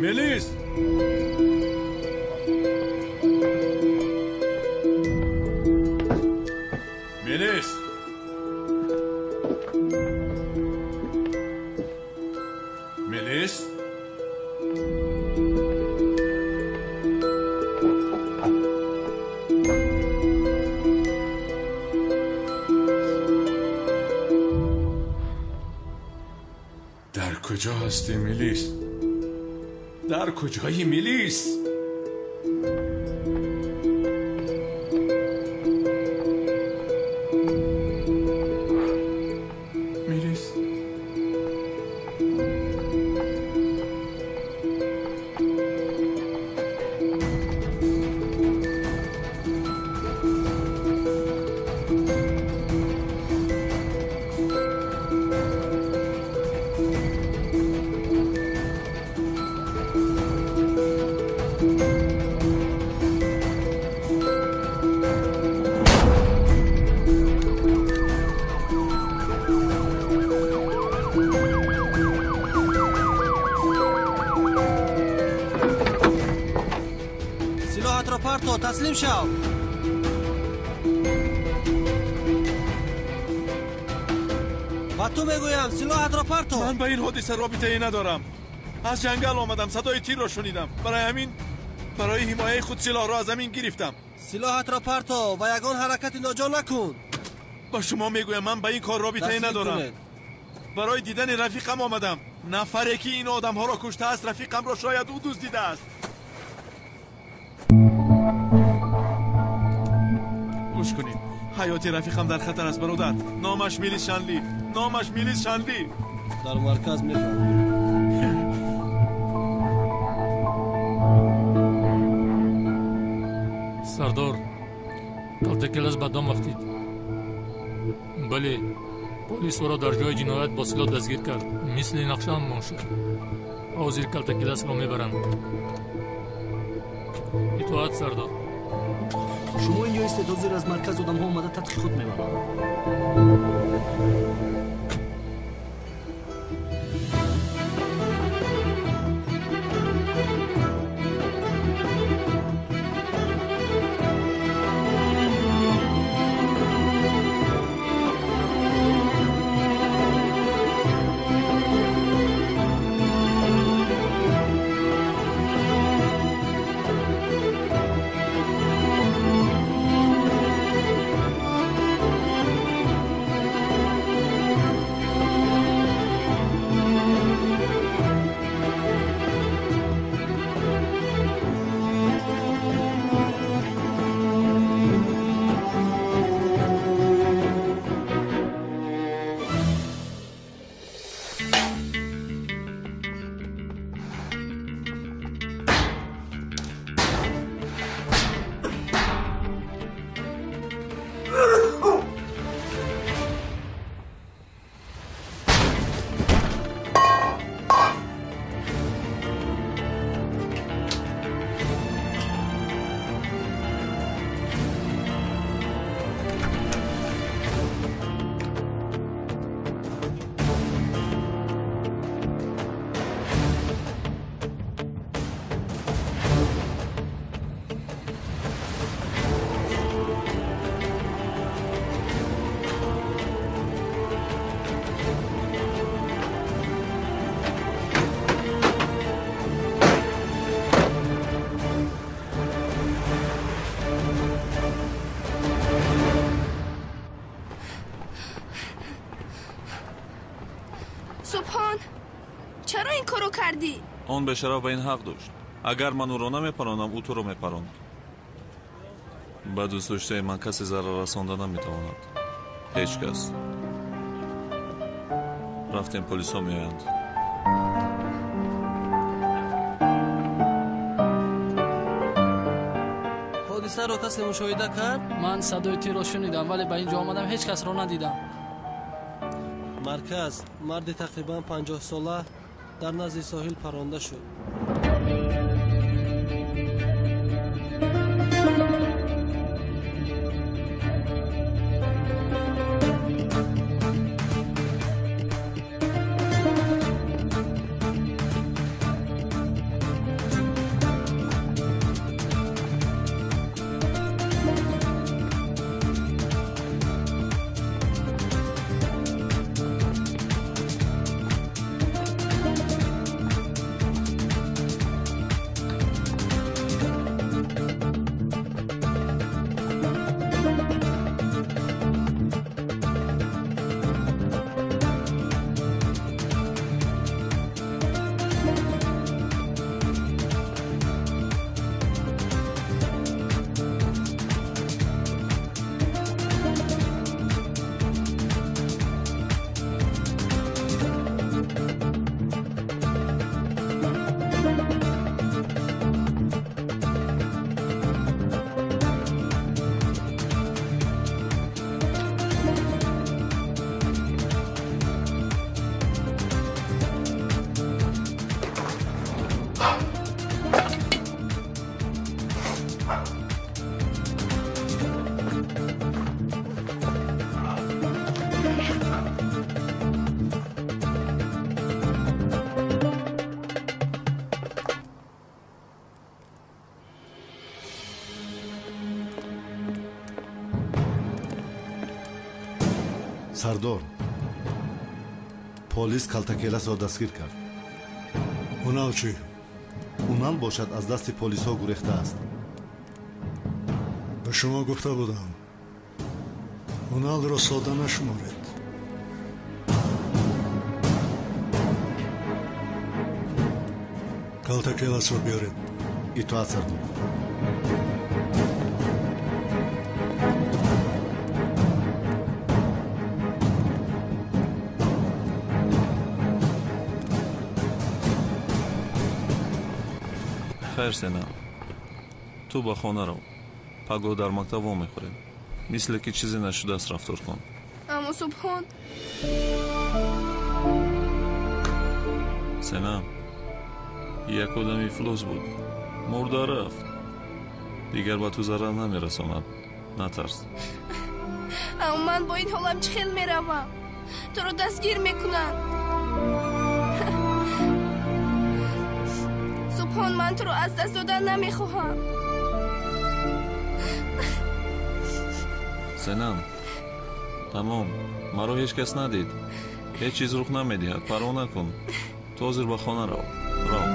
ملیس ملیس ملیس در کجا هستی ملیس؟ در کجایی ملیس؟ ملیس تسلیم شو. با تو میگویم سلاحت را پرتو. من با این حادثه رابطه ای ندارم. از جنگل آمدم، صدای تیر را شنیدم. برای حمایت خود سلاح را از زمین گرفتم. سلاحت را پرتو و یگان حرکت ناجا نکن. با شما میگویم من با این کار رابطه ای ندارم. برای دیدن رفیقم آمدم. نفری که این آدم ها را کشته است رفیقم را شاید او دزدیده است. گوش کنید، حیات رفیقم در خطر است برادر. نامش میلیس شنلی. در مرکز میفهم. سردار کلتکلس به دام افتید. بله، پلیس او را در جای جنایت با سلاح دستگیر کرد. مثل نقشه هم منشد. حاضر کلتکلس را میبرند. اطاعت سردار. شما اینجا استعداد زیر از مرکز آدم ها اومده تدقیقات میبرند. آن به شرف به این حق داشت. اگر من او را نمیپرانم او تو را میپراند. با دوست داشته من کسی ضرر رسانده نمیتواند. هیچ کس. رفتیم پلیس ها میآیند. حادثه را کسی مشاهده کرد؟ من صدای تیر را شنیدم ولی به اینجا آمدم هیچ کس را ندیدم. مرکز مرد تقریبا 50 ساله در نزد ساحل پرانده شد. сардор полис калтакеласро дастгир кард. унал чӣ? унал бошад аз дасти полисҳо гурехтааст. ба шумо гуфта будам уналро сода нашуморед. калтакеласро биёред. итоат сардор. хайр сенам, ту ба хона рав. пагоҳ дар мактаб вомехӯрем. мисле ки чизе нашудааст рафтор кун. аммо субҳон сенам, як одами ифлос буд, мурда рафт. дигар ба ту зарар намерасонад, натарс. аммо ман бо ин ҳолам чӣ хел меравам? туро дастгир мекунанд. субҳон, ман туро аз даст додан намехоҳам. сенам, тамом, маро ҳеҷ кас надид. ҳеҷ чиз рух намедиҳад. парво накун. ту ҳозир ба хона рав. рав.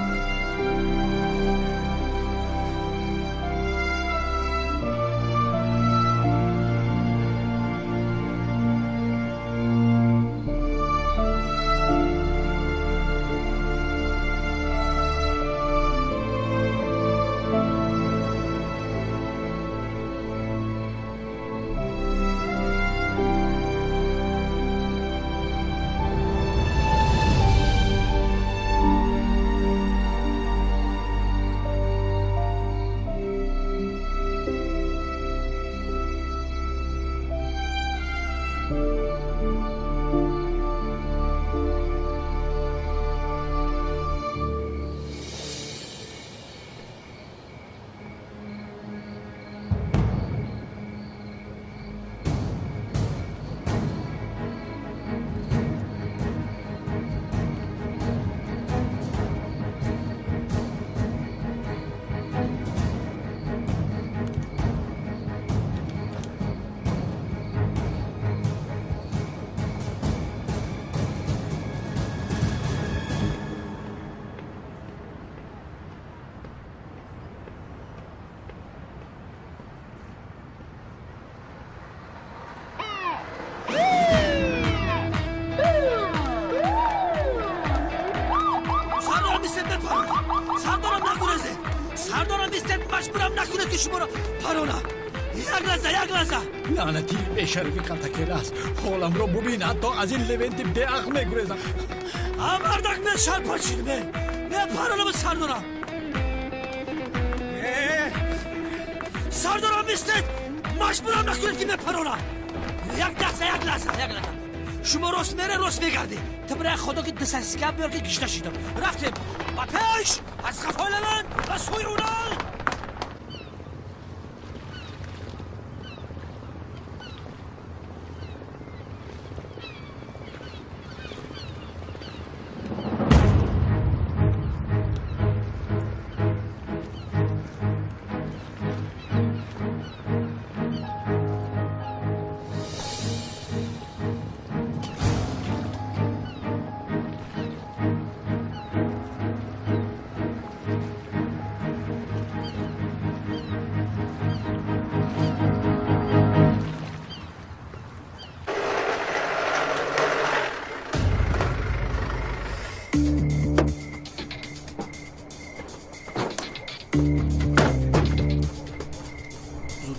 لعنتی بشرفی کلتکیلاس حالم رو ببین حتی از این لونتی به عقل میگریزم آمردک من شر پاچید من پرانم سردارم سردارم بیستید مجبورم نکنید که من پرانم یک لحظه شما راست میره راست میگردی تو برای خدا که دست از اسکپ بیار که گشته شیدم رفتیم با پیش از خفای لبن و سوی اونال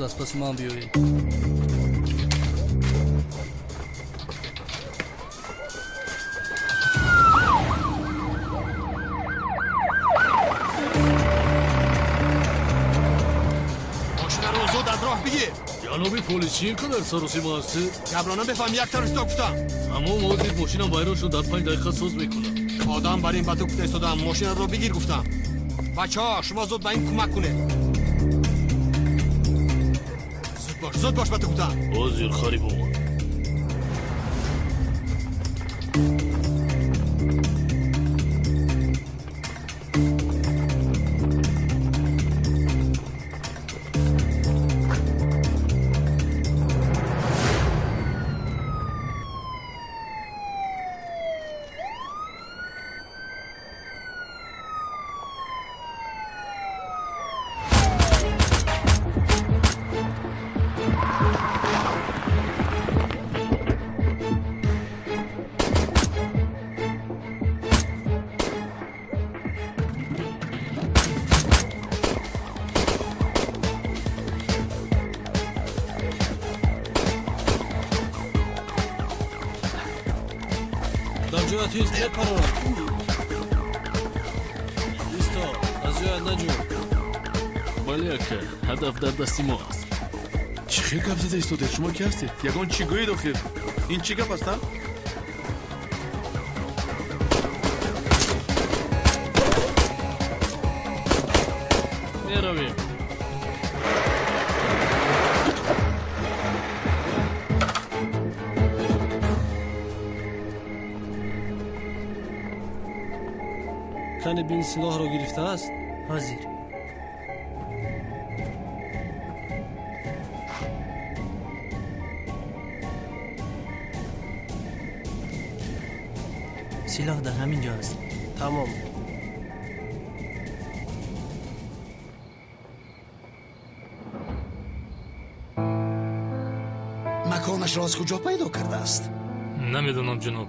از پس من بیایید ماشین رو زود از راه بگیر. جنابی پلیس چی اینقدر سر و سیما هستی؟ قبلانا بفهم یک تروریست کشتم. اما موزید ماشینم ویران شد در 5 دقیقه سوز میکنم. آدم بر این بطو کفته استادم ماشین رو بگیر گفتم. بچه ها شما زود به این کمک کنه. زود باش بطو کفتم. آزیر خریب اومد. جای تیز بپرون. ایستا از جای نجو. ولی اکه هدف در دستی ما است. چی خیلی گپ زده ایستاده؟ شما کی هستید؟ یگان چی گویید آخر؟ این چی گپ هستن؟ میرویم. کنی بین سلاح رو گرفته است؟ حاضر. سلاح در همین جا است. تمام. مکانش را از کجا پیدا کرده است؟ نمیدونم جناب.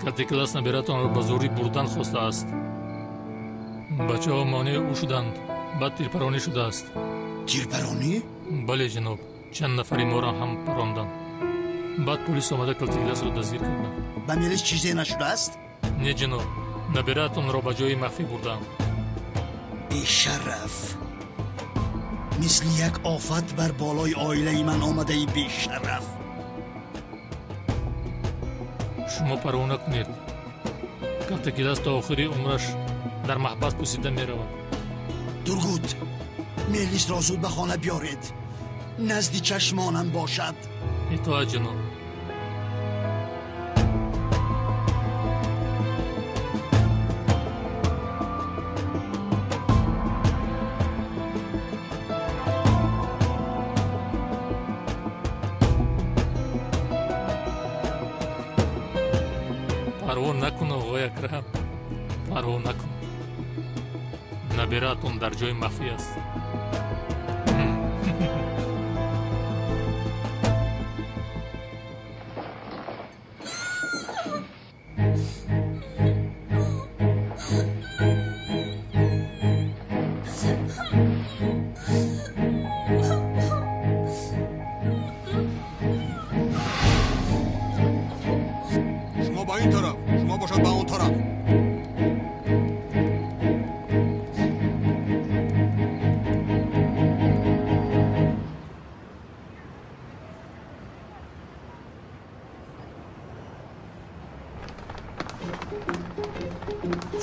کتی کلاس نبیرتان را به زوری بردن خواسته است. بچه ها مانع او شدند. بعد تیرپرانی شده است. تیرپرانی؟ بله جناب. چند نفری ما را هم پراندند. بعد پلیس آمده کتی کلاس را دستگیر کردند. به میلش چیزی نشده است؟ نه جناب. نبیرتان را به جای مخفی بردند. بیشرف، مثل یک آفت بر بالای عائله من آمده ای بیشرف. شما پروا نکنید. کتی کلاس تا آخری عمرش در محبس پوسیده می رود. درگود، میلیس را زود به خانه بیارید. نزدی چشمانم باشد. اطاعت جناب. پروا نکن آقای اکرم. پروا نکن. نبیرتون در جای مخفی است. شما با این طرف، شما باشد با اون طرف.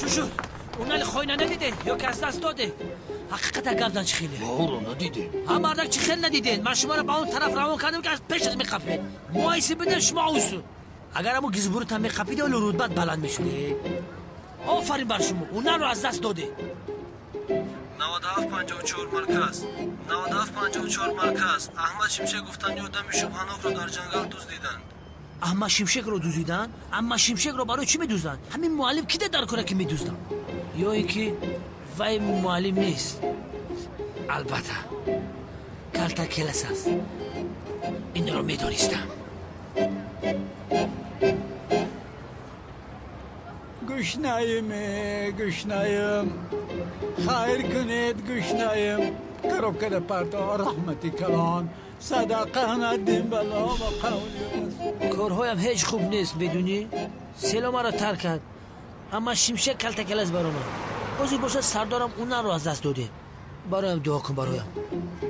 چی شد؟ اونال خوینه ندیده یا که از دست داده؟ حقیقت گردن چی خیلی؟ او رو ندیده. هم مردک چی خیلی ندیدین؟ من شما را به اون طرف روان کردم که از پیشت میخفه. مایسی بدن شما اوسو. اگر همون گیزبورت هم میخفیده اولو رودبت بلند میشده. آفرین بر شما. اونال رو از دست داده. 9754 مرکز 9754 مرکز احمد شمشک گفتن یادم شبهناک رو در جنگل دزدیدند. احمد شمشک رو دزدیدن؟ احمد شمشک رو برای چی میدوزدن؟ همین معلم کی در کنه که میدوزدن؟ یا اینکه وای معلم نیست. البته کلتا کلاس است. این رو میدانستم. گشنایم خیر کنید گشنایم کرب کده پرتا رحمتی کلان صدقه ندیم بلا و قولی کارهایم هیچ خوب نیست بدونی؟ سلام را ترک کرد. اما شمشک کلتا کلاس برای من. بازی باشد سردارم اونا رو از دست داده. برایم دعا کن برایم.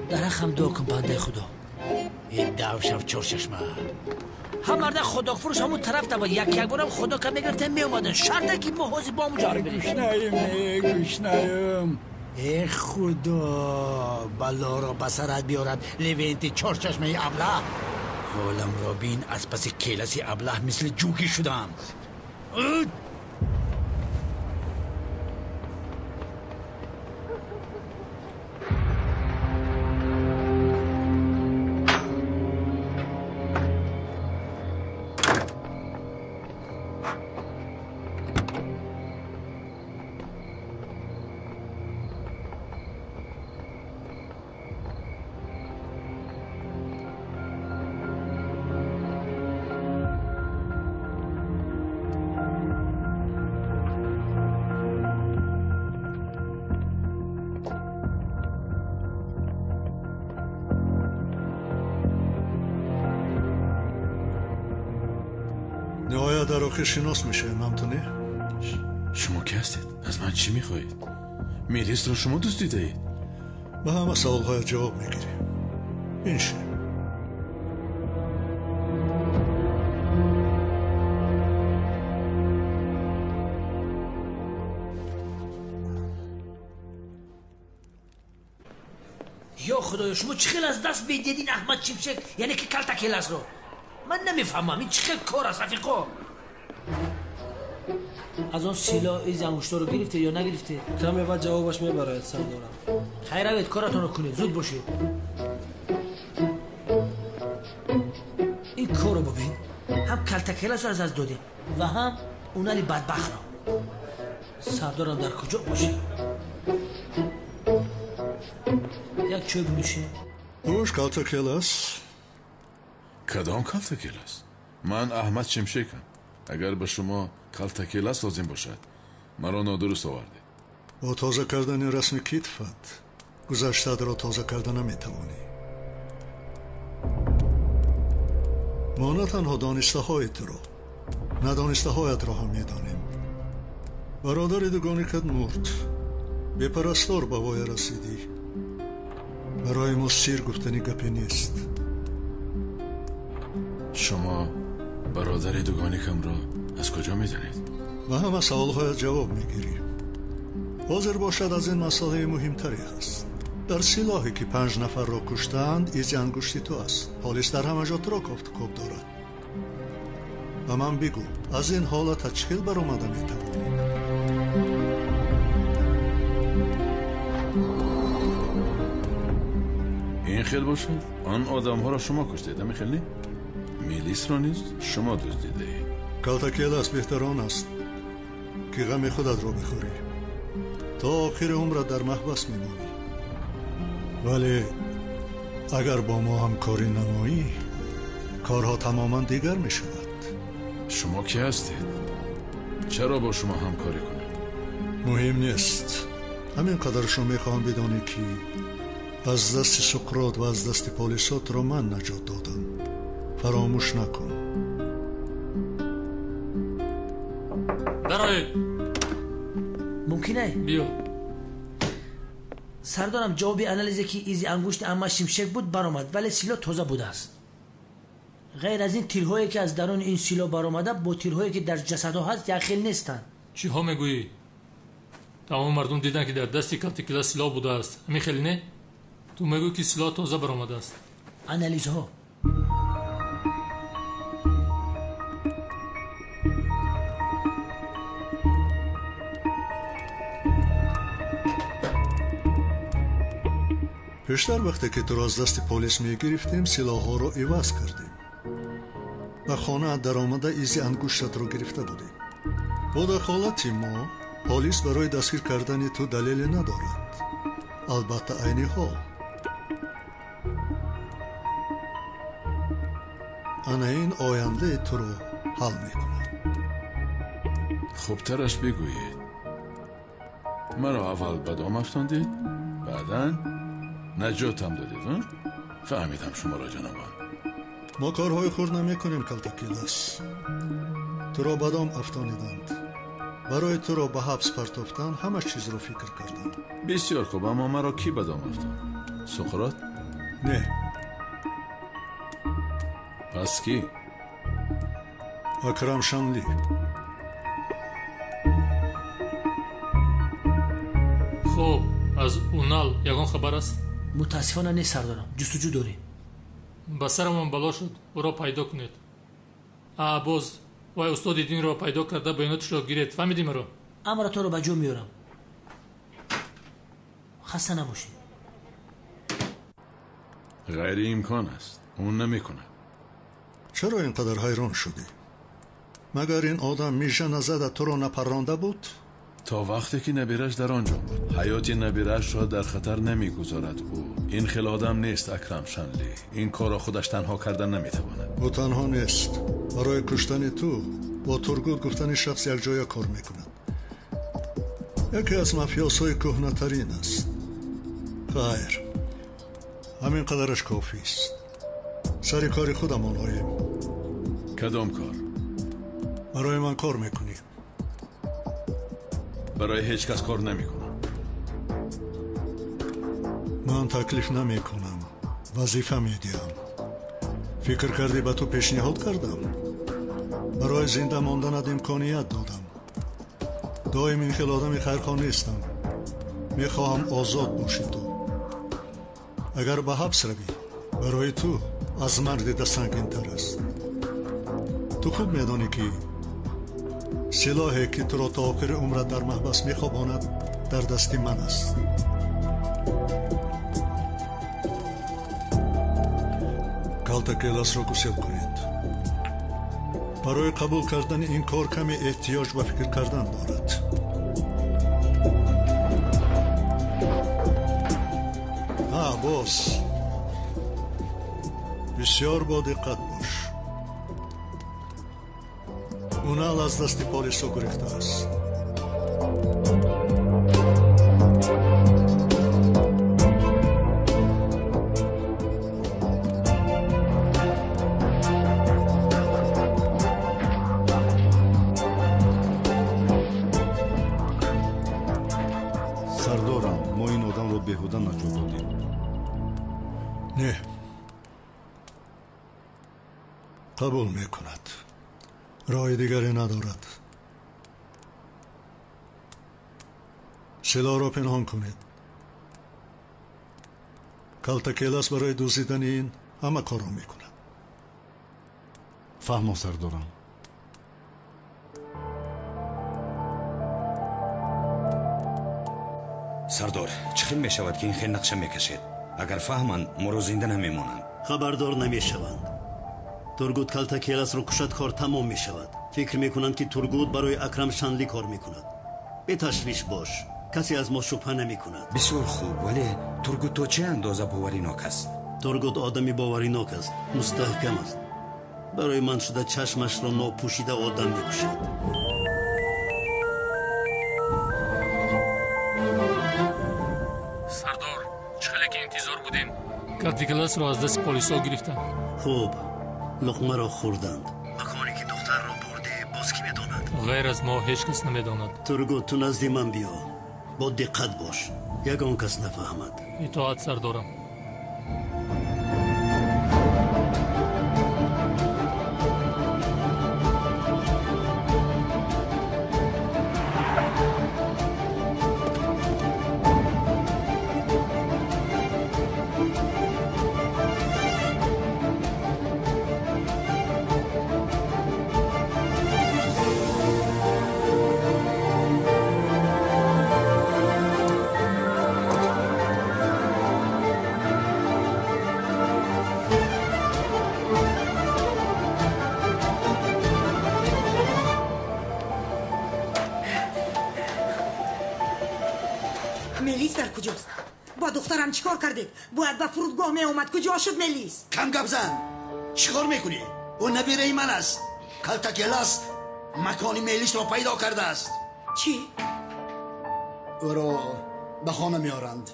درخم دعا کن بنده خدا. این دوشم چور چشمه. هم مرده خدا فروش همون طرف تا با یک بارم خدا که میگرفتن می اومدن شرطه که محوزی با همون جاره بریم. گشنایم ای خدا بلا را بسرت بیارد لوینتی چور چشمه ابله. حالم را بین از پس کلاسی ابله مثل جوکی شدم. آخر شناس میشه ممتونه؟ شما کی هستید؟ از من چی میخواهید؟ میلیس رو شما دوست دیدید؟ به همه سوالهای جواب میگیری. این شه یا خدایا شما چه خیلی از دست بیدیدین احمد چیمشک، یعنی که کلتکیلس رو من نمیفهمم این چه خیلی کار است رفیقا. از اون سیلا ایز انگشتا رو گرفته یا نگرفته؟ کمی بعد جوابش میبره سردارم. خیر اوید کارتون رو کنید، زود باشید. این کار رو ببین، هم کلتکیلس رو از دادیم و هم اونالی بدبخت رو. سردارم در کجا باشه؟ یک چوب میشه. اوش کلتکیلس؟ کدام کلتکیلس؟ من احمد چمشکم. اگر به شما کلتکیلس لازم باشد مرا نادرست آورده. با تازه کردن رسم کتفت گذشته را تازه کردن نمیتوانی. ما نه تنها دانسته های تو را ندانسته هایت را هم میدانیم. برادر دوگانیکت مرد، به پرستار به وای رسیدی. برای ما سیر گفتنی گپی نیست. شما برادر دوگانیکم را از کجا میدانید؟ و همه سوالهای جواب میگیری. حاضر باشد از این مسئله مهمتری هست. در سلاحی که 5 نفر را کشتند ایزی انگشتی تو است. پلیس در همه جا تو را کوب دارد. و من بگو از این حالت چخیل برآمده میتوانی؟ این خیل باشد آن آدم ها را شما کشتید نمیخیلی؟ میلیس را نیز شما دزدیده اید. کلتکیلس بهتران است که غم خودت را بخوری تا آخر عمرت در محبس میمانی. ولی اگر با ما همکاری نمایی کارها تماما دیگر میشود. شما کی هستید؟ چرا با شما همکاری کنم؟ مهم نیست. همین قدرش رو میخواهم بدانی که از دست سقراط و از دست پلیسات را من نجات دادم. فراموش نکن. برای ممکنه؟ بیا. سردارم جواب انالیزی که ایزی انگشت احمد چمشک بود برآمد ولی سیلا تازه بوده است. غیر از این تیرهایی که از درون این سیلا برآمده با تیرهایی که در جسدها هست یک خیل نیستند. چی ها میگویی؟ تمام مردم دیدن که در دستی کلتکیلس سلاح بوده است. همین خیلی نه؟ تو میگویی که سلاح تازه برآمده است. انالیزها پیشتر وقتی که تو را از دست پلیس میگرفتیم سلاح ها را عوض کردیم و خانه در آمده ایزی انگشتت را گرفته بودیم. با دخالت ما پلیس برای دستگیر کردن تو دلیلی ندارد. البته عینی حال انا این آینده تو رو حل میکنم. خوبترش بگویید. مرا اول به دام افتاندید بعداً نجاتم دادید. فهمیدم شما را جنابان. ما کارهای خورد نمی کنیم کلتکیلس. تو را به دام افتانیدند. برای تو را به حبس پرتافتن همه چیز را فکر کردم. بسیار خوب، اما مرا کی به دام افتاند؟ سقراط؟ نه. پس کی؟ اکرم شنلی. خب از اونال یگان خبر است؟ متاسفانه نیست سردارم. جستجو داریم. با سرمان بلا شد او را پیدا کنید. باز وای استاد دین را پیدا کرده بیاناتش را گیرید. فهمیدیم رو؟ امر تو رو به جو میارم. خسته نباشید. غیر امکان است. اون نمیکنه. چرا اینقدر حیران شدی؟ مگر این آدم میشه نزده تو رو نپرانده بود؟ تا وقتی که نبیرش در آنجا بود حیات نبیرش را در خطر نمیگذارد. او این خیل آدم نیست اکرم شنلی. این کار را خودش تنها کردن نمیتواند. او تنها نیست. برای کشتن تو با ترگوت گفتن شخص یک جای کار میکند. یکی از مافیاسای کهنه‌ترین است. خیر همین قدرش کافی است. سر کار خودمان آییم. کدام کار؟ برای من کار میکنی؟ برای هیچ کس کار نمیکنم. من تکلیف نمیکنم، وظیفه میدیم. فکر کردی به تو پیشنهاد کردم؟ برای زنده ماندنت امکانیت دادم. دائم این خیل آدمی خیرخواه نیستم. میخواهم آزاد باشی تو. اگر به حبس روی برای تو از مرد ده سنگین تر است. تو خوب میدانی که سلاحی که تو را تا آخر عمرت در محبس میخواباند در دست من است. کالتا کلاس را گسیل کنید. برای قبول کردن این کار کمی احتیاج و فکر کردن دارد. باز بسیار با دقت باش. اونال از دست پلیسا گرفته است. سردارم، ما این آدم رو بهوده نجات دادیم. نه، قبول میکند. راه دیگری ندارد. سلاح را پنهان کنید. کالتا کلاس برای دزدیدن این همه کار را میکند. فهم سردارم. سردار، چه خیلی میشود که این خیلی نقشه میکشید؟ اگر فهمند ما رو زنده نمیمونند. خبردار نمیشوند. ترگوت کالتا کلاس رو کشد کار تمام میشود. فکر میکنند که ترگوت برای اکرم شنلی کار میکند. به تشویش باش، کسی از ما شبهه نمیکند. بسیار خوب، ولی ترگوت تو چه اندازه باوریناک است؟ ترگوت آدمی باوریناک است، مستحکم است. برای من شده چشمش را ناپوشیده آدم میکشد. سردار، چخیلی که انتظار بودیم. کارت کلاس رو از دست پلیسا گرفتن. خوب، لقمه را خوردند. مکانی که دختر را برده باز کی میداند؟ غیر از ما هیچ کس نمیداند. ترگوت، تو نزد من بیا. با دقت باش، یگان کس نفهمد. اطاعت سردارم. ملیس در کجاست؟ با دخترم چیکار کردید؟ باید به فرودگاه می اومد. کجا شد ملیس؟ کم گپ زن. چیکار میکنی؟ او نبیره من است. کالتا کلاس مکانی ملیس را پیدا کرده است. چی؟ او را به خانه میارند.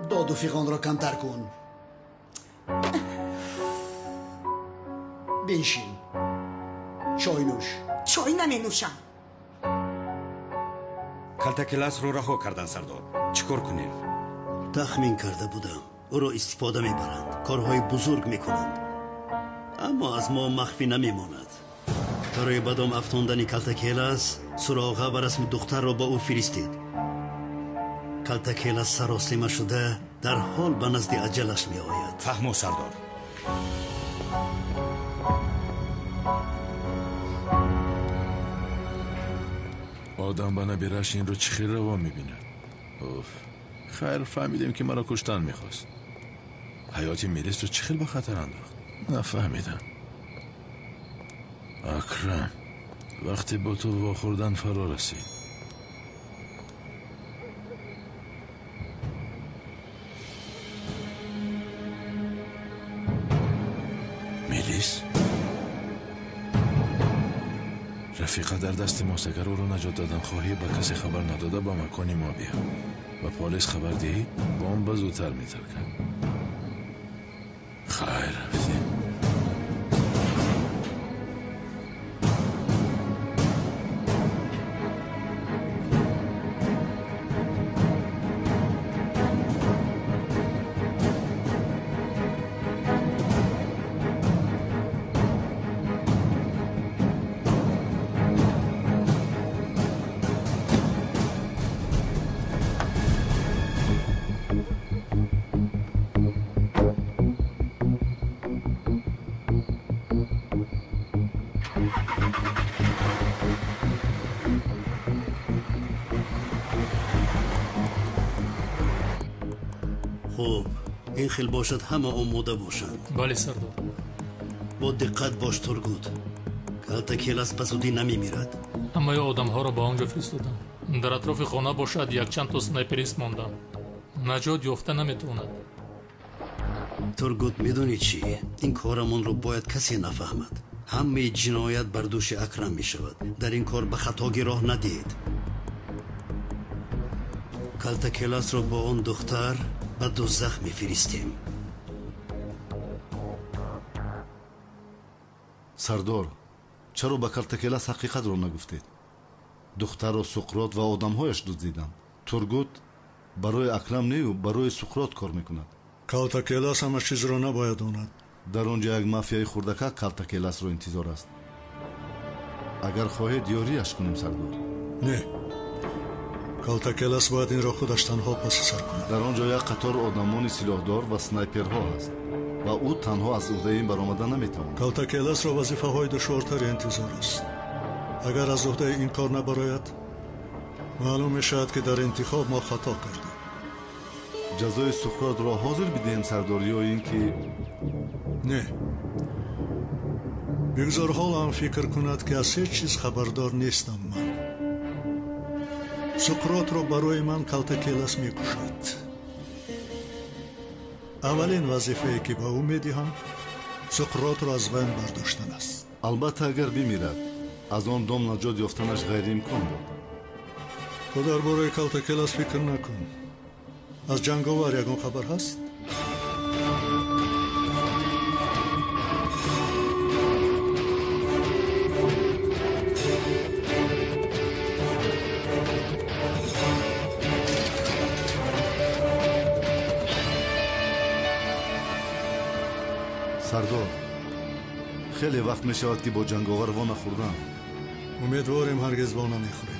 داد و فیغان را کمتر کن. بنشین. چای نوش. چای نمی نوشم. کالتا کلاس رو رها کردن سردار. چیکار کنیم؟ تخمین کرده بودم او را استفاده میبرند، کارهای بزرگ میکنند، اما از ما مخفی نمیماند. برای بدام افتاندن کالتا کلاس سراغه و رسم دختر را با او فرستید. کالتا کلاس سراسیمه شده در حال به نزد اجلش می آید. فهمو سردار. آدم به نبیرش این رو چه خیلی روا میبینه. خیر، فهمیدیم که مرا کشتن میخواست. حیات میلیس رو چه خیلی به خطر انداخت. نفهمیدم. اکرم وقتی با تو واخوردن فرا رسید. میلیس رفیقه در دست ماست. اگر او رو نجات دادن خواهی به کسی خبر نداده با مکانی ما بیا و پلیس خبر دهی بمب زودتر میترکن. خیر رفتیم. خب این خیل باشد همه آماده باشند. بله سردار. با دقت باش ترگود. کالتاکیلاس بزودی نمیمیرد. همه آدم ها را با آنجا فرستادم. در اطراف خانه باشد یک چند تا سنایپریست ماندم. نجات یافته نمیتواند. ترگود میدونی چی؟ این کارمون رو باید کسی نفهمد. همه جنایت بر دوش اکرم میشود. در این کار به خطا راه ندید. کالتاکیلاس رو با اون دختر به دوزخ میفرستیم. سردار چرا به کالتاکیلاس حقیقت رو نگفتید؟ دختر و سقراط و آدمهایش دزدیدند. ترگود برای اکرم نیو برای سقراط کار میکند. کالتاکیلاس همه چیز رو نباید دوند. در آنجا یک مافیای خردکه کالتاکیلاس رو انتظار است. اگر خواهید یاریش کنیم سردار. نه، کالتاکیلاس باید این را خودش تنها پس سر کند. در آنجا یک قطار آدمان سلاحدار و سنایپرها است و او تنها از عهده این برآمده نمیتواند. کالتاکیلاس را وظیفه های دشوارتری انتظار است. اگر از عهده این کار نبراید معلوم میشود که در انتخاب ما خطا کردیم. جزای سقراط را حاضر بدهیم سردار یا اینکه نه، بگذار حال هم فکر کند که از هیچ چیز خبردار نیستم. من سقراط را برای من کالتاکیلاس میکشد. اولین وظیفه‌ای که به او میدهم سقراط را از بین برداشتن است. البته اگر بمیرد از آن دام نجات یافتنش غیر امکان بود. تو درباره کالتاکیلاس فکر نکن. از جنگاور یگان خبر هست؟ سردار خیلی وقت می شود که با جنگاور وا نخوردم. امیدواریم هرگز وا نمیخوریم.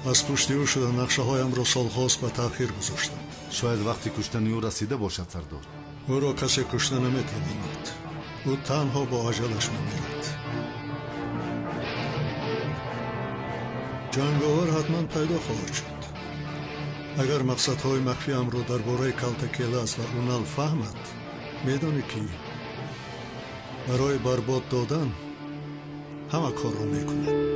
از پشتی او شده نقشه هایم را سالهاست به تأخیر گذاشتم. شاید وقتی کشتن او رسیده باشد سردار. او را کسی کشته نمیتواند. او تنها با اجلش میمیرد. جنگاور حتما پیدا خواهد شد. اگر مقصدهای مخفیم را درباره کالتاکیلاس و اونال فهمد میدانی که برای برباد دادن همه کار را میکنه.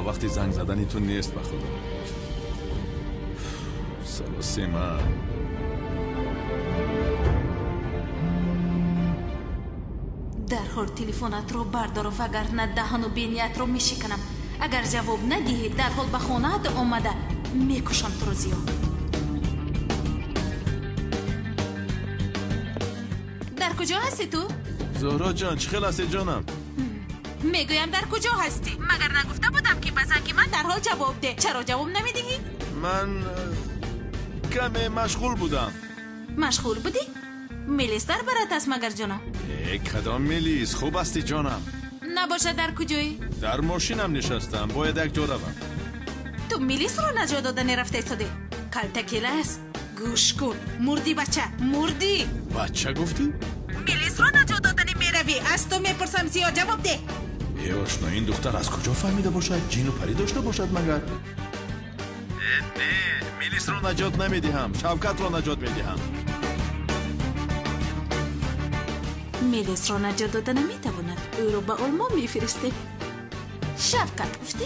وقتی زنگ زدنی تو نیست به خدا. سلاسه من در حال تلفنت رو بردار و اگر نه دهن و بینیت رو میشکنم. اگر جواب ندهی در حال به خونه‌ات آمده میکشم تو رو زیاد. در کجا هستی تو؟ زهرا جان چه خیلی هستی جانم؟ میگویم در کجا هستی؟ مگر نگفته بودم که بزنگی من در حال جواب ده. چرا جواب نمیدهی؟ من کمی مشغول بودم. مشغول بودی؟ میلیس در برات است مگر جانم؟ کدام میلیس؟ خوب هستی جانم؟ نباشه در کجایی؟ در ماشینم نشستم باید یک جا روم. تو میلیس رو نجات دادن رفته ایستاده. کالتاکیلاس گوش کن. مردی بچه مردی. بچه گفتی؟ میلیس رو نجات دادنی میروی. از تو میپرسم زیاد جواب ده. آشنا این دختر از کجا فهمیده باشد؟ جین و پری داشته باشد مگر؟ نه میلیس رو نجات نمیدهم. شوکت رو نجات میدهم. میلیس رو نجات دادن نمیتواند. او رو به آلمان میفرسته. شوکت گفتی؟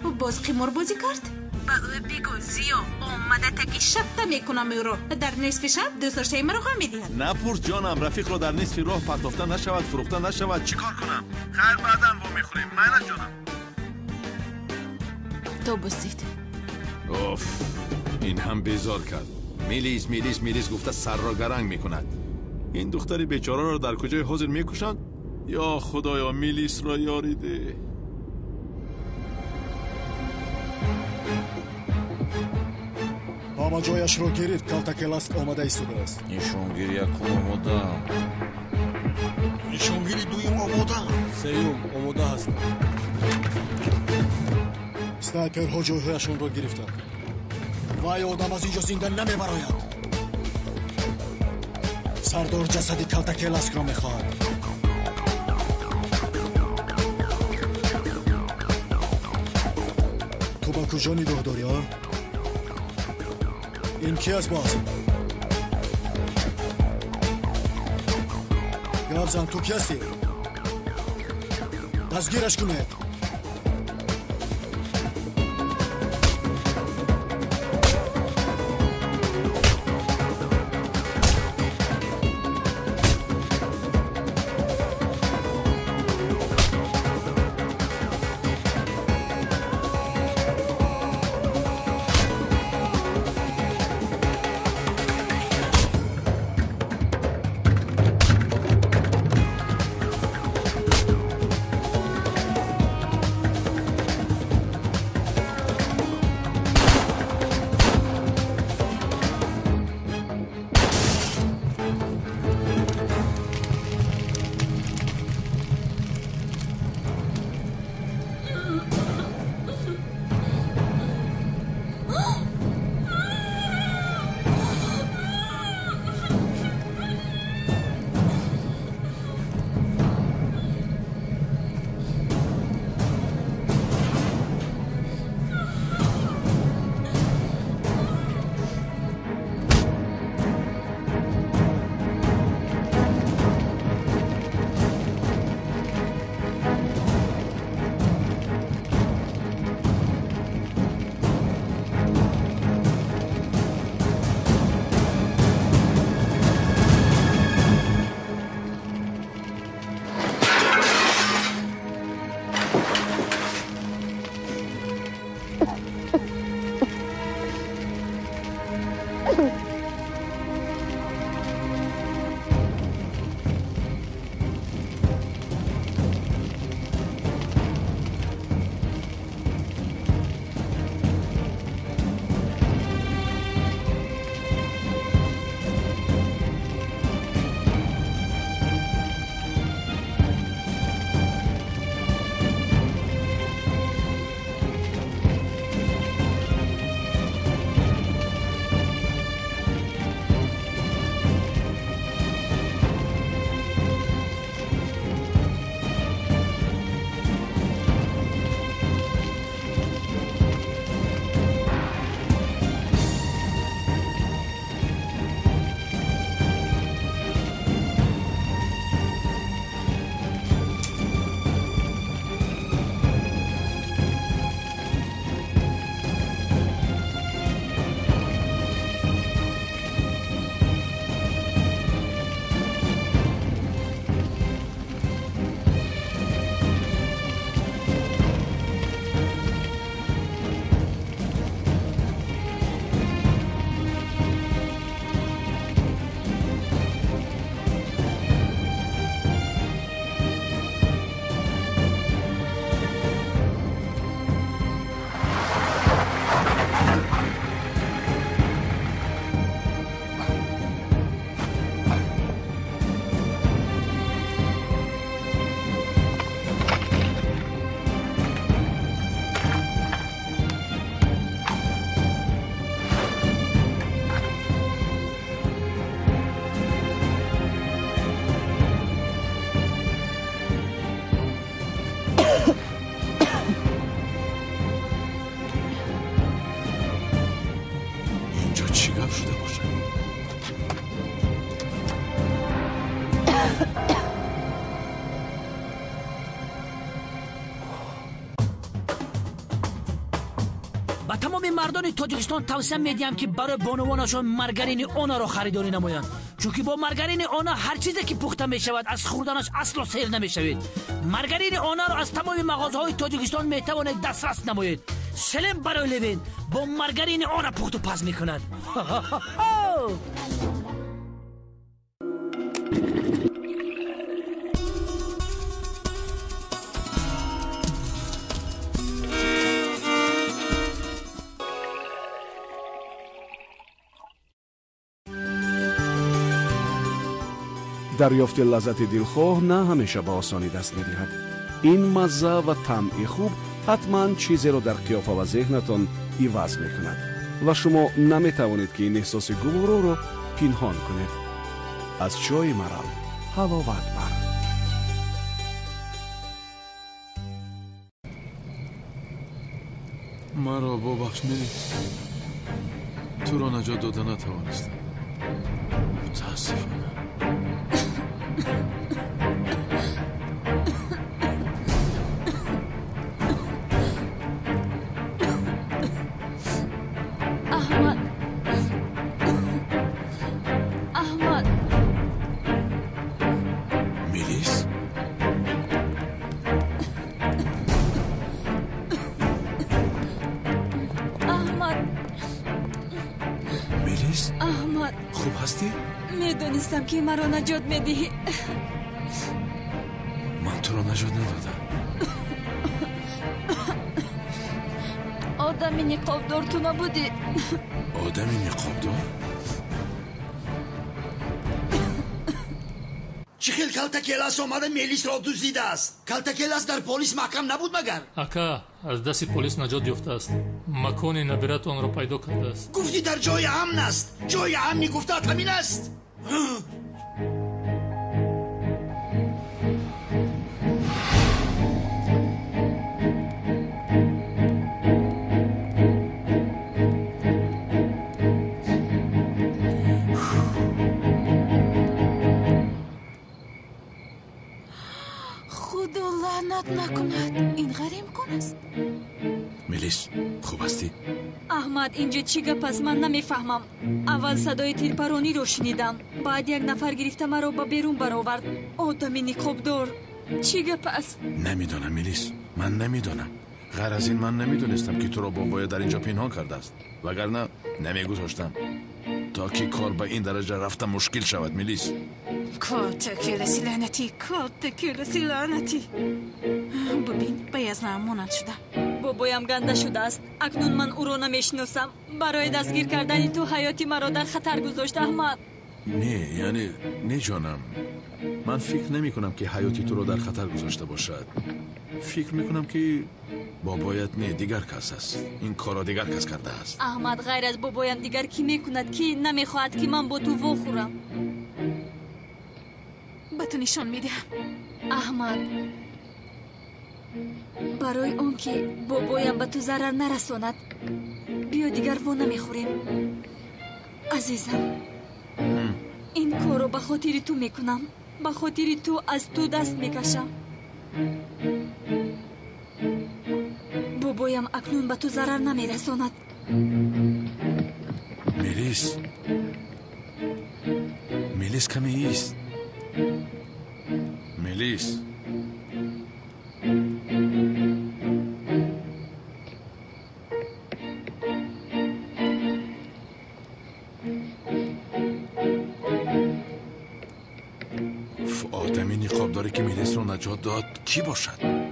و باز قمار بازی کرد؟ به او بگو زیا آمده تکی شبته میکنم او رو. در نصف شب دوست داشته مرا خواهم میدهد. نپرس جانم. رفیق رو در نصف راه پرتافته نشود فروخته نشود. چیکار کنم؟ خیر بعدم با میخوریم. نه جانم. تو بسید. اوف این هم بیزار کرد. میلیس میلیس میلیس گفته سر را گرنگ میکند. این دختری بیچاره را در کجای حاضر میکشند؟ یا خدایا میلیس را یاریده. ҳама ҷояшро гирифт. калтакелас омада истодааст. нишонгири якум омодаам. нишонгири дуюм омодаам. сеюм омода ҳастам. снайперҳо ҷойҳояшонро гирифтанд. вай одам аз инҷо зинда намебарояд. сардор ҷасади калтакеласро мехоҳад. ту ба куҷо нигоҳ дорӣ? ин ки аст боз? гап зан, ту ки ҳастӣ? дастгираш кунед. با تمام مردان تاجیکستان توصیه میدیم که برای بانوانشان مارگارین اونا را خریداری نمایند، چون با مارگارین اونا هر چیزی که پخته می شود از خوردنش اصلا سیر نمی شود. مارگارین اونا را از تمام مغازه‌های تاجیکستان می توانید دسترس نمایید. سلام برای لوین با مارگارین اونا پخت و پز میکند. دریافت لذت دلخواه نه همیشه با آسانی دست می‌دهد. این مزه و طعم خوب حتما چیزی را در قیافه و ذهنتان عوض می‌کند و شما نمی‌توانید که این احساس گوارا را پنهان کنید. از چای مرال حلاوت بر. مرا ببخش میلیس، تو را نجات داده نتوانستم. متاسفانه. احمد میلیس؟ میلیس؟ احمد خوب هستی؟ میدونستم که مرا نجات میدهی. من تو را نجات ندادم. آدمی نقابدار تو نبودی؟ آدمی نقابدار؟ چی خیل کلتکیلاس آمده میلیس را دزدیده است؟ کلتکیلاس در پلیس محکم نبود مگر؟ اکا از دست پلیس نجات یافته است. مکان نبرت آن را پیدا کرده است. گفتی در جای امن است. جای امنی گفتت همین است. خدا لعنت نکند. این غریم کن است. میلیس خوب هستی؟ احمد اینجا چی گپ است؟ من نمیفهمم. اول صدای تیرپرانی رو شنیدم، بعد یک نفر گرفته مرا به بیرون برآورد. آدمی نقابدار. چی گپ است؟ نمیدانم میلیس، من نمیدانم. غیر از این من نمیدونستم که تو را بابایا در اینجا پنهان کرده است، وگرنه نمیگذاشتم تا که کار به این درجه رفته مشکل شود. میلیس کلسی لعنتی، کلسی لعنتی. ببین بیازنم مانند شده. بابایم گنده شده است. اکنون من او را نمیشناسم. برای دستگیر کردن تو حیاتی مرا در خطر گذاشت احمد. نه یعنی نه جانم، من فکر نمی کنم که حیاتی تو رو در خطر گذاشته باشد. فکر می کنم که بابایت نه دیگر کس است. این کارا دیگر کس کرده است. احمد غیر از بابایم دیگر کی میکند که نمیخواهد که من با تو واخورم؟ به تو نشان میدم احمد. برای اون که بابایم به تو ضرر نرساند بیا دیگر وا نمیخوریم. عزیزم این کارو به خاطر تو میکنم، به خاطر تو از تو دست میکشم. بابایم اکنون به تو ضرر نمیرساند. میلیس، میلیس کمی ایست. میلیس آدمی نقابداری که میلیس رو نجات داد کی باشد؟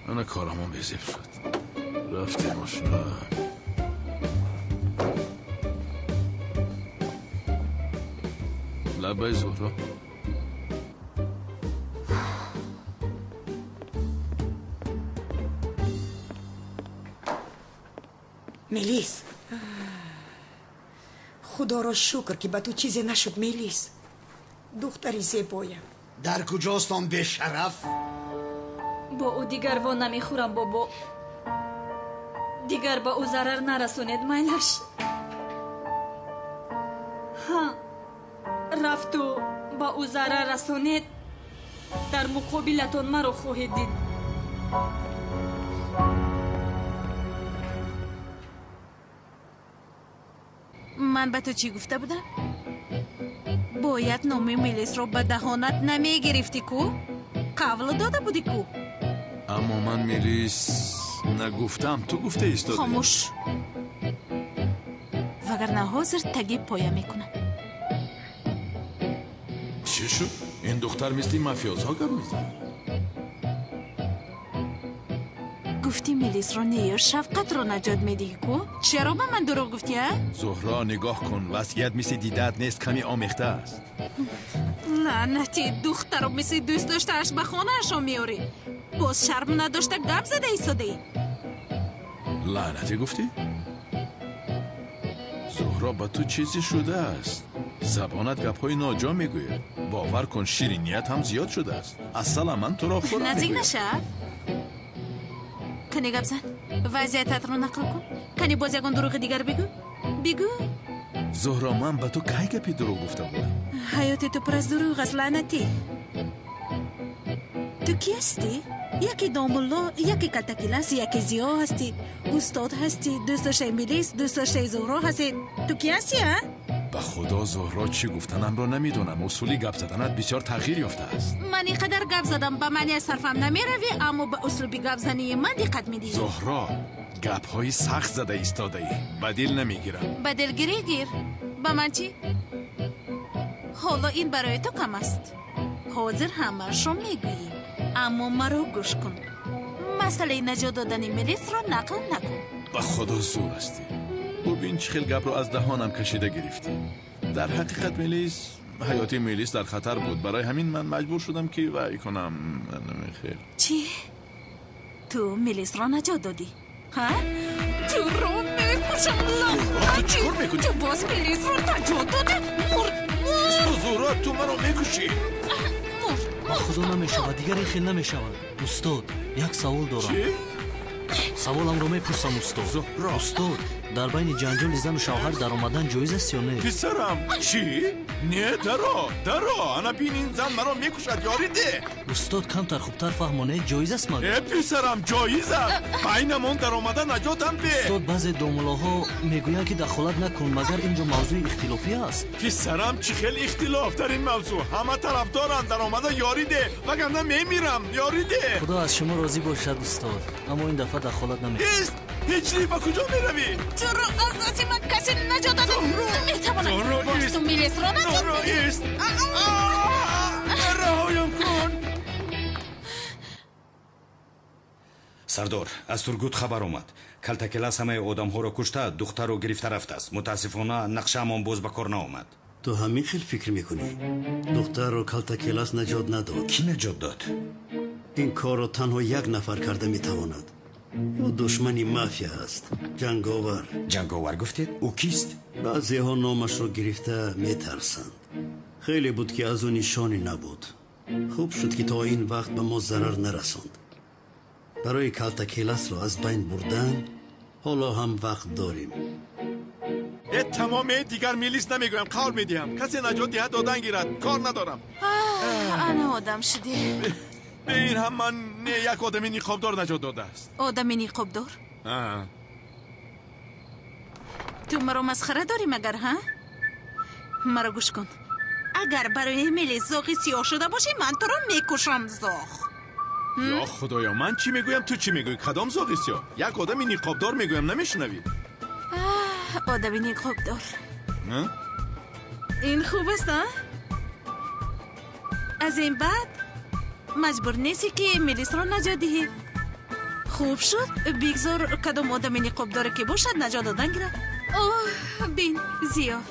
انا کارمون بزیب شد. رفتیم آشنا. لبای زهرا میلیس، خدا را شکر که به تو چیزی نشد میلیس. دختری زیبایم. در کجاست آن به شرف؟ با او دیگر وا نمیخورم بابا. دیگر با او ضرر نرسونید میلش. ها رفت و با او ضرر رسونید، در مقابلتون مرا خواهید دید. من به تو چی گفته بودم؟ باید نام میلیس رو به دهانت نمی گرفتی کو؟ قول داده بودی کو؟ اما من میلیس نگفتم، تو گفته ایستاده. خاموش، وگرنه حاضر تگی پایه میکنم. چی شد؟ این دختر مثل مافیازها گپ میزنه. گفتی میلیس رو نیر شفقت رو نجات میدی کو؟ چرا به من دروغ گفتی ها؟ زهرا نگاه کن، وصیت مثل دیدت نیست، کمی آمیخته است. لعنتی، دختر رو مثل دوست داشتهش به خانهش رو میاری. باز شرم نداشته گپ زده ایستاده ای. لعنتی گفتی؟ زهرا با تو چیزی شده است. زبانت گپ‌های ناجا میگوید. باور کن شیرینیت هم زیاد شده است. اصلا من تو را خورم نزدیک میگوید. نشه. کنی گپ زن، وضعیتت رو نقل کن. کنی باز یکان دروغ دیگر بگو. زهرا، من به تو که گپی دروغ گفته بودم؟ حیات تو پر از دروغ است لعنتی. تو کی هستی؟ یکی دامولا، یکی کلتکیلاس، یکی زیا هستی، استاد هستی، دوست داشته میلیس، دوست داشته زهرا هستی. تو کی هستی ها؟ به خدا زهرا چی گفتنم رو نمیدونم. اصولی گپ زدنت بسیار تغییر یافته است. من اینقدر گپ زدم به معنی صرفم نمیروی، اما به اسلوبی گپ زنی من دقت میدی. زهرا، گپ‌های سخت زده ایستاده ای. بدیل نمیگیرم. بدلگیری گیر. به من چی؟ حالا این برای تو کم است. حاضر همش رو میگویی، اما مرا گوش کن. مسئله نجات دادن میلیس را نقل نکن. به خدا زور استی. ببین چه خیل گپ رو از دهانم کشیده گرفتی. در حقیقت میلیس، حیات میلیس در خطر بود. برای همین من مجبور شدم که وعی کنم. خیر. چی؟ تو میلیس را نجات دادی؟ ها؟ تو رو میکشم تو چیکار میکنی؟ تو باز میلیس را نجات دادی؟ مرد. زهرا، تو منو میکشی. خدا نمیشود، دیگر این خیل نمیشود. استاد، یک سوال دارم. چی؟ سوالم رو میپرسم استاد. استاد، در بین جنجال زن و شوهر در آمدن جایز است یا نه؟ پسرم، چی؟ نه، درو انا بین این زن مرا میکشد، یاری ده. استاد، کمتر خوبتر فهمانه جایز است مگر؟ ای پسرم، جایز است. بینمون در آمدن نجاتم ده. استاد، بعضی دوملاها میگویند که دخالت نکن، مگر اینجا موضوع اختلافی است. پسرم، چی خیلی اختلاف در این موضوع. همه طرف دارن در آمدن یاری ده، وگرنه میمیرم. یاری ده. خدا از شما راضی باشد استاد، اما این دفعه دخالت نمیکنم. هیچ با کجا میروی؟ تو رو از من کسی نجات داده نمیتوانم. باز تو میلیس را نجات دادی. رهایم کن. سردار، از ترگوت خبر اومد. کلتکلاس همه آدم‌ها رو کشته، دختر رو گرفته رفته است. متاسفانه نقشه‌مان باز به کار نیامد. تو همین خیلی فکر میکنی؟ دختر رو کلتکلاس نجات نداد. کی نجات داد؟ این کار رو تنها یک نفر کرده میتواند. او دشمنی مافیا است. جنگاور گفتید؟ او کیست؟ بعضی ها نامش رو گرفته میترسند. خیلی بود که از او نشانی نبود. خوب شد که تا این وقت به ما ضرر نرساند. برای کلتکلاس رو از بین بردن حالا هم وقت داریم. تمام دیگر میلیس نمیگویم، قول میدیم کسی نجات دهد دادن گیرد. کار ندارم. انا آدم شدی. به این هم من یک آدمی نیقابدار نجات داده است. آدمی نیقابدار؟ تو مرا مسخره داری مگر ها؟ مرا گوش کن. اگر برای میلیس زاغی سیاه شده باشی من تو را میکشم زاغ. یا خدایا، من چی میگویم تو چی میگوی؟ کدام زاغی سیاه؟ یک آدمی نیقابدار میگویم، نمیشنوی؟ آدمی نیقابدار. این خوب است ها؟ از این بعد مجبور نیستی که میلیس را نجات دهی. خوب شد، بگذار کدام آدم نقاب داره که باشد نجات دادن گیره. اوه بین زیا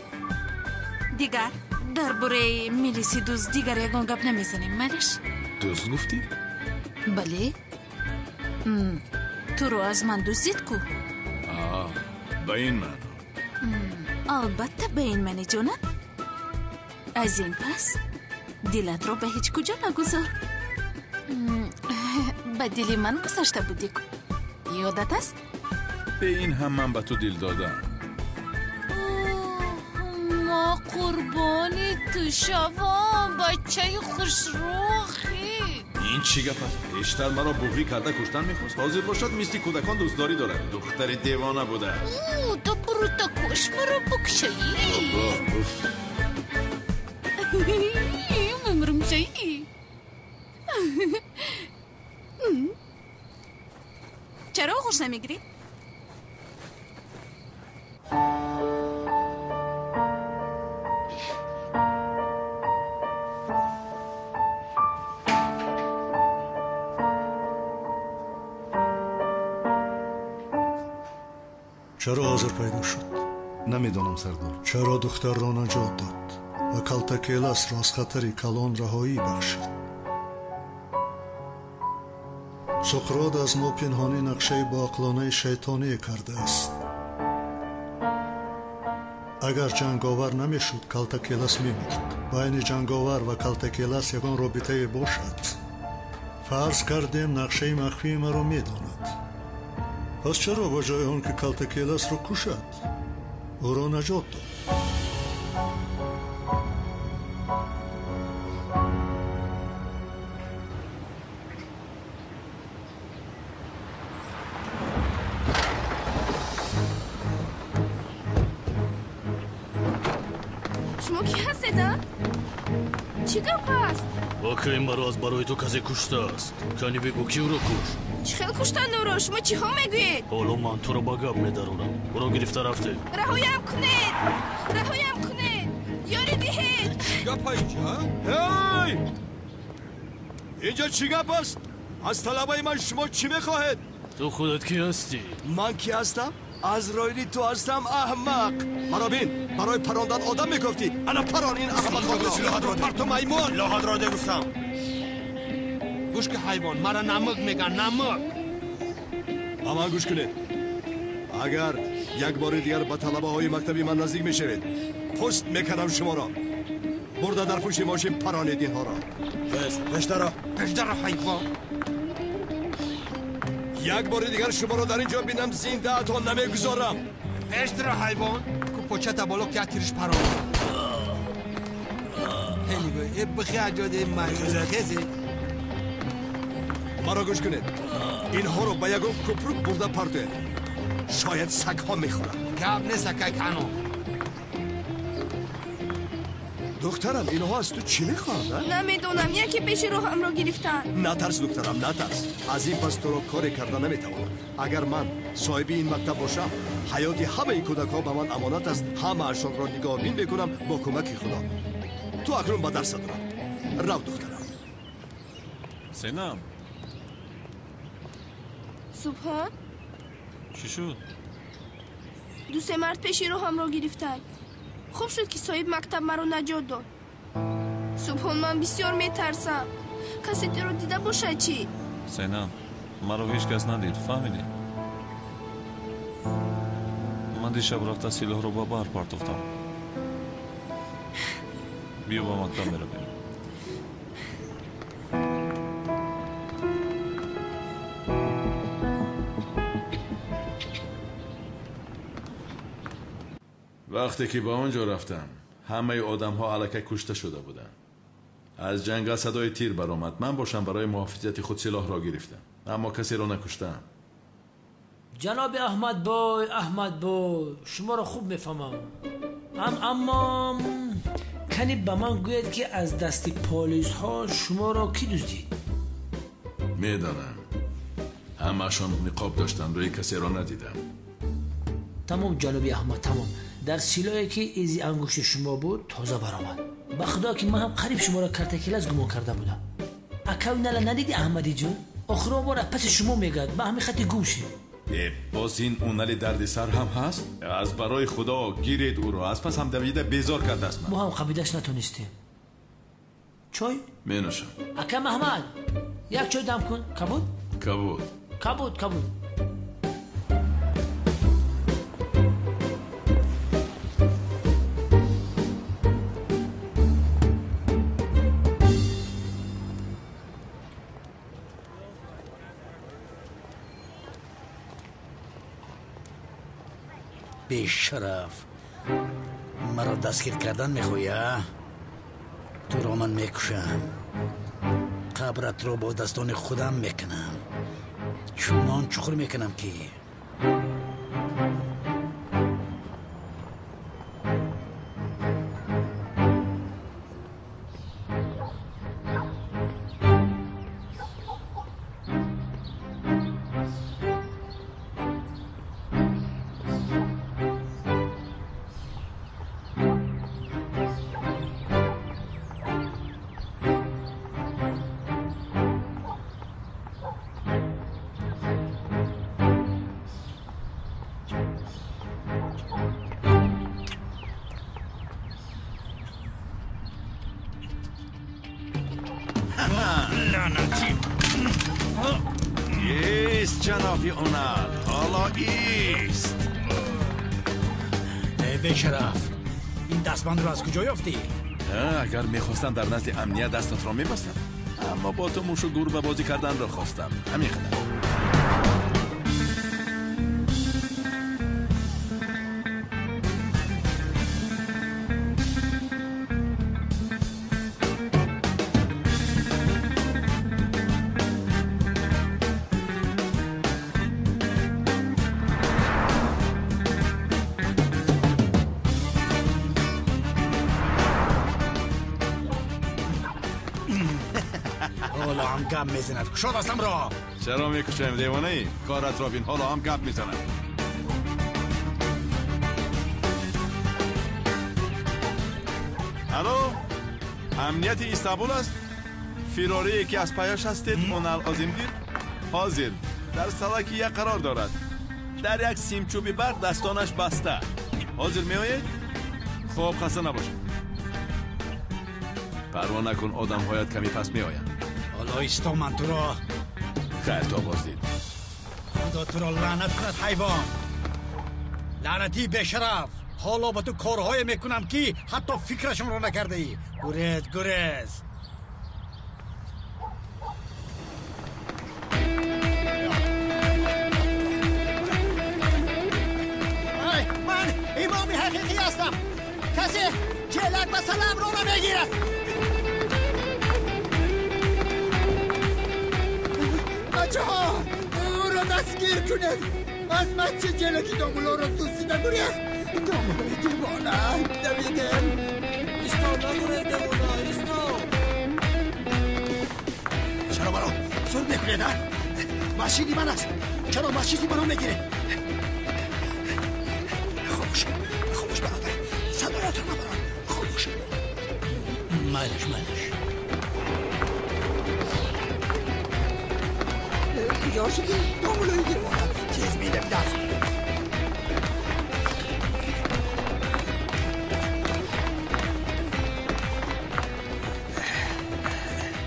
دیگر در باره میلیسی دوست دیگر یکان گپ نمیزنیم. مالش دوست گفتی؟ بله. تو رو از من دوست دید کو؟ به این من. البته به این منی جانم. از این پس دلت رو به هیچ کجا نگذار. به دلی من گذاشته بودی کو؟ یادت است؟ به این هم من به تو دل دادم. ما قربانی تو شوام بچه خوشروخی. این چی گپ است؟ بیشتر مرا بغری کرده کشتن میخواست. حاضر باشد مثل کودکان دوستداری دارد. دختر دیوانه بوده. تو برو تا کش مرا بکشایی. ممرم شایی. جشن نمیگیری؟ چرا حاضر پیدا شد؟ نمیدانم سردار. چرا دختر را نجات داد و کالتاکیلاس را از خطر کلان رهایی بخشید؟ سقراط از ما پنهانی نقشه با عقلانه شیطانی کرده است. اگر جنگاور نمیشد کالتاکیلاس میمرد. بین جنگاور و کالتاکیلاس یگان رابطه باشد. فرض کردیم نقشه مخفی مرا میداند. پس چرا با جای آن که کالتاکیلاس را کشد او را نجات داد؟ شما کی هستید؟ چی گپ هست؟ واقعا این مرا از برای تو کسی کشته است. کنی بگو کی او را کشت؟ چی خیلی کشتن او را؟ شما چی ها میگوید؟ حالا من تو را با گپ میدارونم. او را گرفته رفته. رهایم کنید! رهایم کنید! یاری دهید! چی گپ اینجا؟ هی! اینجا چی گپ است؟ از طلبای من شما چی میخواهید؟ تو خودت کی هستی؟ من کی هستم؟ عزرائیلی تو هستم احمق. مرا بین برای پراندن آدم میگفتی. انا پران این احمق را پرتو میمون لاحد را ده گفتم. گوش که حیوان مرا نمک میگن نمک. اما گوش کنید. اگر یک بار دیگر به طلبه های مکتبی من نزدیک میشوید پست میکنم شما را. برده در پوش ماشین پرانید اینها را. پشتر حیوان. یک بار دیگر شما را در اینجا بینم زنده تا نمیگذارم. پشتر حیوان کو پوچتا بالا که تیرش پران. خیلی گوی بخی اجاده مایوزه خیزی. مرا گوش کنید. اینها رو با یکم کپروک برده پرده. شاید سگ ها میخورن. گب نیست که کنو. دخترم اینها از تو چی میخوان؟ نمیدونم یکی پیش رو هم رو گرفتن. نترس دخترم نترس. از این پس تو رو کاری کرده نمیتوانم. اگر من صاحب این مکتب باشم حیاتی همه این کودک ها به من امانت است. همه اشان را نگاه بین بکنم با کمک خدا. تو اکنون به درس دارم. رو دخترم. سینم سبحان چی شد؟ دو سه مرد پیشی رو هم رو گرفتن. خوب شد که صاحب مکتب مرا نجات داد. سبحان من بسیار میترسم. کسی تو رو دیده باشه چی؟ سینم مرا هیچ کس ندید فهمیدی؟ من دیشب رفته سلاح رو با بر پرتفتم. بیا با مکتب میره بریم. وقتی که به آنجا رفتم همه آدم ها علکه کشته شده بودند. از جنگل صدای تیر برآمد. من باشم برای محافظت خود سلاح را گرفتم اما کسی را نکشتم. جناب احمد بای شما را خوب میفهمم. اما کنی به من گوید که از دست پلیس ها شما را کی دزدید؟ میدانم همه‌شان نقاب داشتند روی کسی را ندیدم. تمام جناب احمد تمام. در سلاحی که ایزی انگشت شما بود تازه برآمد. به خدا که من هم قریب شما را کارتاکیلاس گمان کرده بودم. اکاو نلا ندیدی احمدی جون؟ آخرا بار پس شما میگد به همین خط گوشی. باز این اونلی درد سر هم هست؟ از برای خدا گیرید او را. از پس هم دویده بیزار کرده است من. ما هم خبیدش نتونستیم. چای؟ می نوشم. اکم احمد یک چای دم کن. کبود؟ کبود. بیشرف مرا دستگیر کردن میخوایی؟ تو را من میکشم. قبرت رو با دستان خودم میکنم. چونان چخور میکنم که لعنتی. ایست جنابی اونال، حالا ایست. به شرف، این دستبند رو از کجا یافتی؟ اگر میخواستم در نزد امنیت دستت را میبستم، اما با تو موش و گور به بازی کردن را خواستم. همین قدر. حالا هم گم میزند. کشا دستم را. چرا میکشم دیوانه ای؟ کارت را بین، حالا هم گپ میزنم. الو، امنیت استانبول است؟ فیراری که از پایش هستید اونال آزیمگیر حاضر در سلاکیه قرار دارد. در یک سیمچوبی برق دستانش بسته. حاضر میآید؟ خوب، خسته نباشید. پروا نکن، آدم هایت کمی پس میآیند. حالا ایستا، من تو را خیر تا بازدید. خدا تو را لعنت کند حیوان. لعنتی بشرف. حالا با تو کارهای میکنم که حتی فکرشون رو نکرده ای. گریز. من امام حقیقی هستم. کسی جلک و سلام رو نمیگیرد. بچه ها او را دستگیر کنید. از مسجد جلوی دامولا را دوستیدن دوریست. دامولای دیوانه دویدم. ایستو نگوره دیوانه ایستو. چرا برا سر میکنید ها؟ مسجدی من است. چرا مسجدی منو میگیره؟ خاموش برادر. صدایتون نبران. خاموش. مالش کجا شدی؟ دامولای دیوانه تیز میدم دست.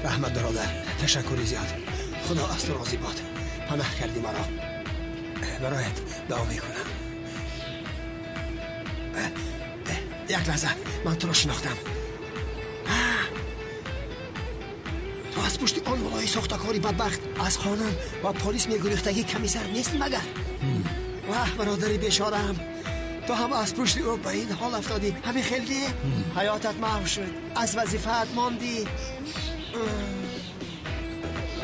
رحمت برادر، تشکری زیاد. خدا از تو راضی باد. پناه کردی مرا. برایت دعا میکنم. یک لحظه، من تو را شناختم. تو از پشت آن ولای ساختکاری بدبخت از قانون و پلیس میگریختگی کمی سر نیستی مگر؟ برادری بیچاره‌ام، تو هم از پشت او به این حال افتادی. همین خیلی حیاتت محو شد. از وظیفت ماندی.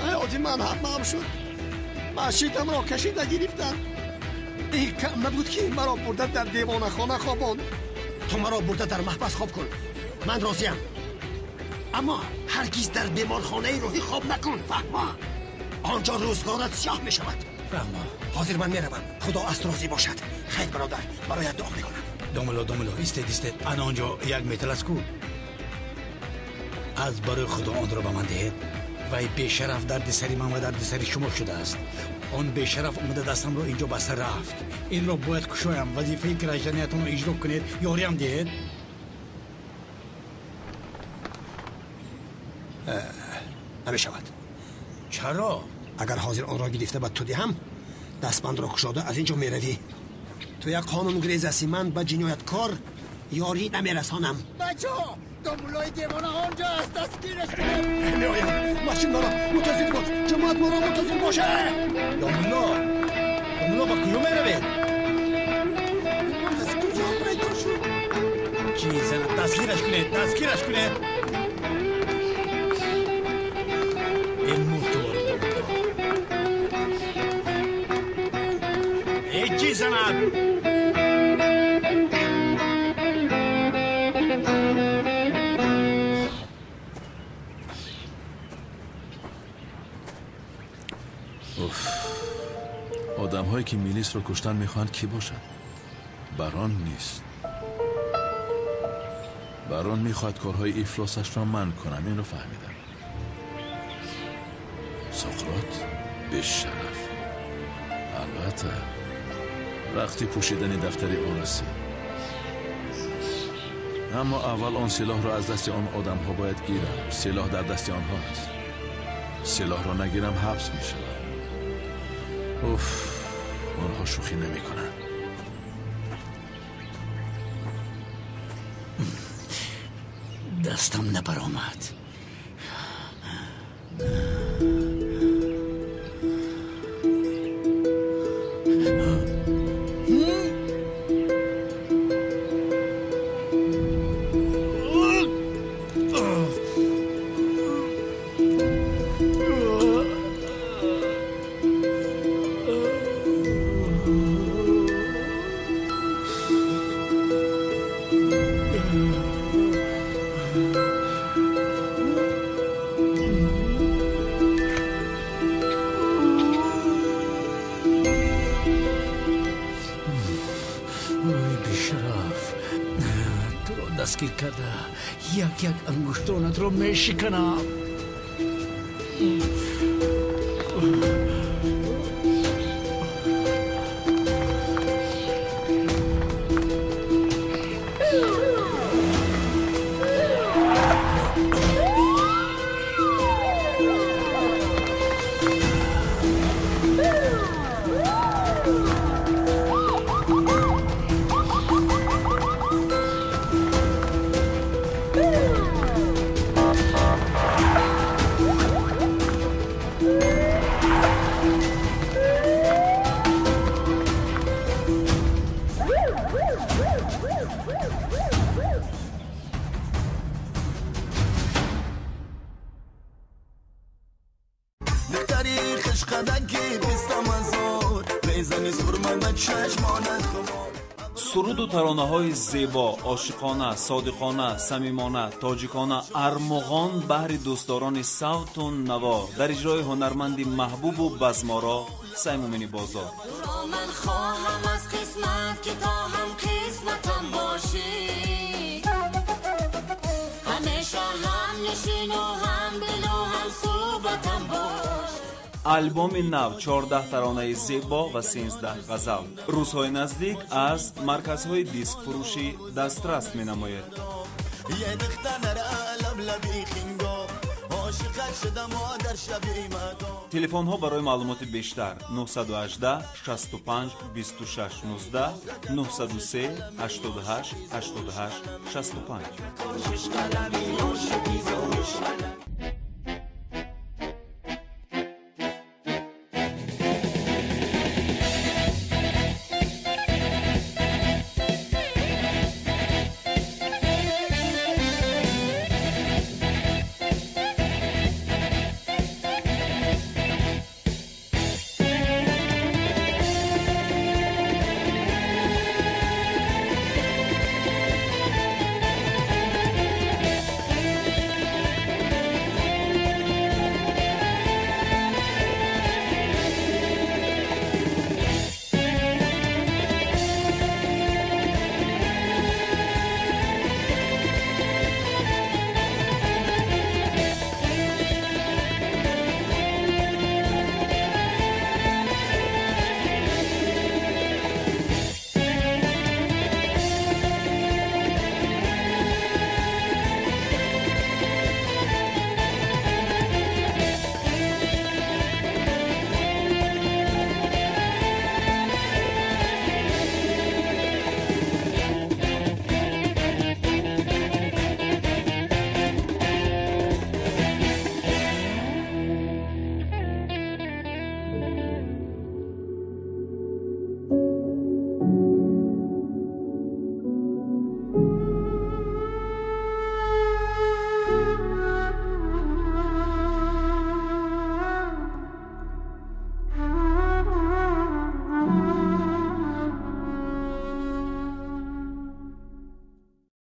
حیاتی من هم محو شد. مسجدم را کشیده گرفتن. این کم نبود که مرا برده در دیوانه خانه خواباند. تو مرا برده در محبس خواب کن، من راضیم. اما هرگز در بیمارخانه روحی خواب نکن. فهمه؟ آنجا روزگارت سیاه می شود. فهمه؟ حاضر من میروم. خدا از تو راضی باشد. خیر برادر، برایت دعا میکنم. دامولو ایستید. آن آنجا یک متر است کو. از برای خدا آن را به من دهید. وی بیشرف درد سری من و درد سری شما شده است. آن بیشرف اومده دستم رو اینجا بسته رفت. این را باید کشایم. وظیفه که رجانیتون رو اجرا کنید. یاری هم دهید. نمیشود. چرا؟ اگر حاضر آن را گرفته به تو دهم، دستبند را کشاده از اینجا میروی. تو یک قانون گریز هستی. من به جنایتکار یاری نمیرسانم. بچه ها، دامولای دیوانه آنجا است. دستگیرش کنید. میآیم. ماشین مرا منتظر باش. جماعت مرا منتظر باشه. دامولو با کجا میروید؟ از کجا پیدا شد؟ چی زنه؟ دستگیرش کنید. این موتور چی زند؟ آدم هایی که میلیس رو کشتن میخواهند کی باشن؟ بران نیست. بران میخواد کارهای افلاسش را من کنم. این رو فهمیدم. سقراط به شرف. البته وقتی پوشیدن دفتر او رسید. اما اول آن سلاح را از دست آن آدم ها باید گیرم. سلاح در دست آنها است. سلاح را نگیرم حبس می شود. اوف، اونها شوخی نمی کنن. دستم نبرآمد. دستگیر کرده یک انگشتانت رو میشکنم. суруду таронаҳои зебо, ошиқона, содиқона, самимона, тоҷикона армуғон баҳри дӯстдорони савту наво дар иҷрои ҳунарманди маҳбубу базморо саймумини бозор. من خواهم از قسمت که تا هم قسمتم باشی همیشه هم نشین و هم دل و هم صحبتم باش. албоми нав 14 таронаи зебо ва 13 ғазал рӯзҳои наздик аз марказҳои дискфурӯшӣ дастрас менамояд. телефонҳо барои маълумоти бештар 918 65 26 19 903 88 88 65.